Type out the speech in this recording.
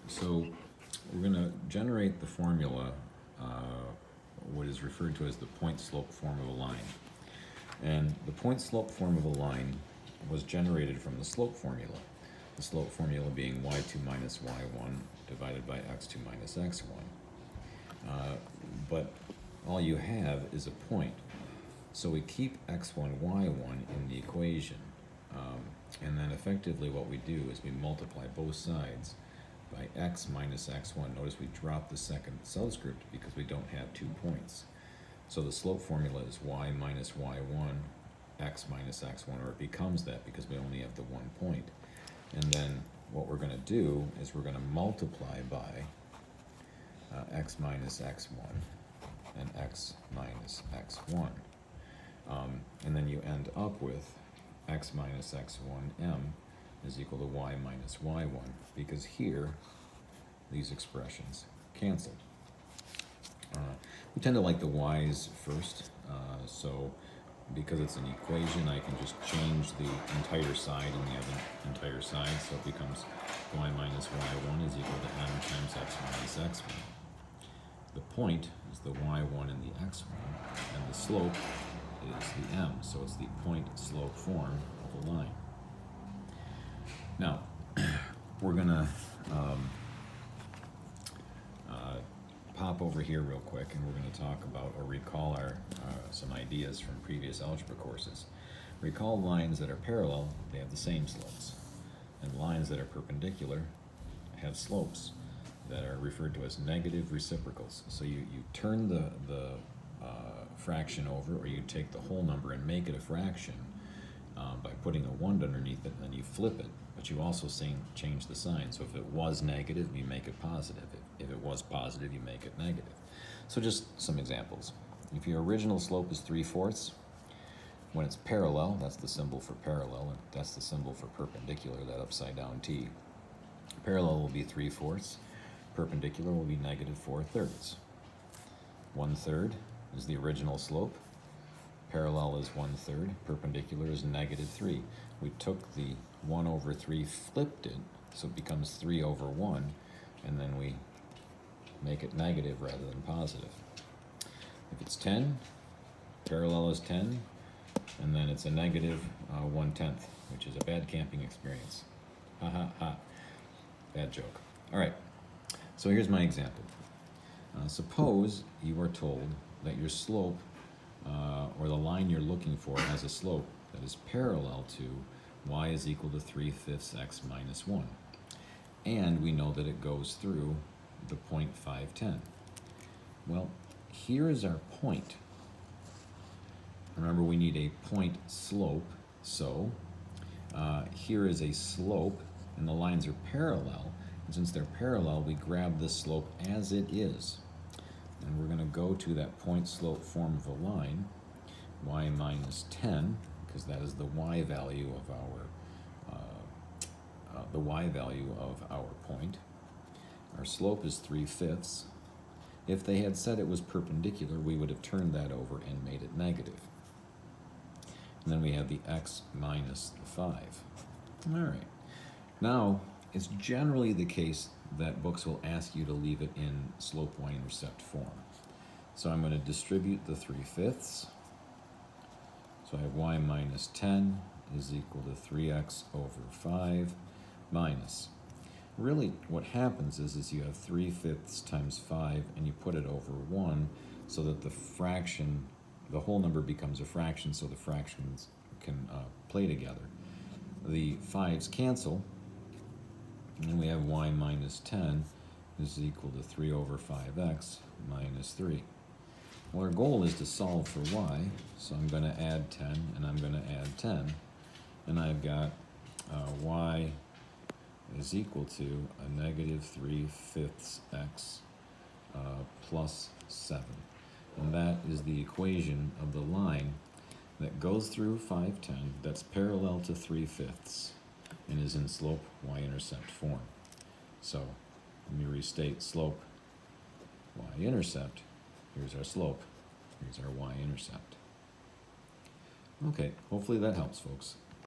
So we're going to generate the formula, what is referred to as the point slope form of a line. And the point slope form of a line was generated from the slope formula. The slope formula being y2 minus y1 divided by x2 minus x1. But all you have is a point. So we keep x1, y1 in the equation. And then effectively what we do is we multiply both sides by x minus x1. Notice we drop the second subscript because we don't have 2 points. So the slope formula is y minus y1, x minus x1, or it becomes that because we only have the 1 point. And then what we're going to do is we're going to multiply by x minus x1 and x minus x1. And then you end up with x minus x1m is equal to y minus y1, because here these expressions cancel. We tend to like the y's first, so because it's an equation, I can just change the entire side and the other entire side, so it becomes y minus y1 is equal to m times x minus x1. The point is the y1 and the x1, and the slope is the m, so it's the point slope form of a line. Now, we're going to pop over here real quick, and we're going to talk about or recall our some ideas from previous algebra courses. Recall lines that are parallel, they have the same slopes, and lines that are perpendicular have slopes that are referred to as negative reciprocals. So you turn the fraction over, or you take the whole number and make it a fraction by putting a 1 underneath it, and then you flip it, but you also change the sign. So if it was negative, you make it positive. If it was positive, you make it negative. So just some examples. If your original slope is 3/4, when it's parallel, that's the symbol for parallel, and that's the symbol for perpendicular, that upside down T. Parallel will be 3/4, perpendicular will be negative 4/3. 1/3 is the original slope. Parallel is 1/3, perpendicular is negative 3. We took the 1/3, flipped it, so it becomes 3/1, and then we make it negative rather than positive. If it's 10, parallel is 10, and then it's a negative 1/10, which is a bad camping experience. Ha ha ha. Bad joke. All right, so here's my example. Suppose you are told that your slope, or the line you're looking for, has a slope that is parallel to y is equal to 3/5 x minus 1. And we know that it goes through the point 510. Well, here is our point. Remember, we need a point slope, so here is a slope, and the lines are parallel. And since they're parallel, we grab the slope as it is. And we're going to go to that point slope form of a line, y minus 10, because that is the y value of our point. Our slope is 3/5. If they had said it was perpendicular, we would have turned that over and made it negative. And then we have the x minus 5. All right. Now, it's generally the case that books will ask you to leave it in slope y-intercept form. So I'm going to distribute the 3/5. So I have y minus 10 is equal to 3x over 5 minus. Really, what happens is you have 3/5 times 5, and you put it over 1, so that the whole number becomes a fraction, so the fractions can play together. The 5's cancel, and then we have y minus 10 is equal to 3/5x minus 3. Well, our goal is to solve for y, so I'm going to add 10, and I'm going to add 10, and I've got y is equal to a negative 3/5 x plus 7. And that is the equation of the line that goes through 510, that's parallel to 3/5, and is in slope y-intercept form. So let me restate slope y-intercept. Here's our slope. Here's our y-intercept. Okay, hopefully that helps, folks.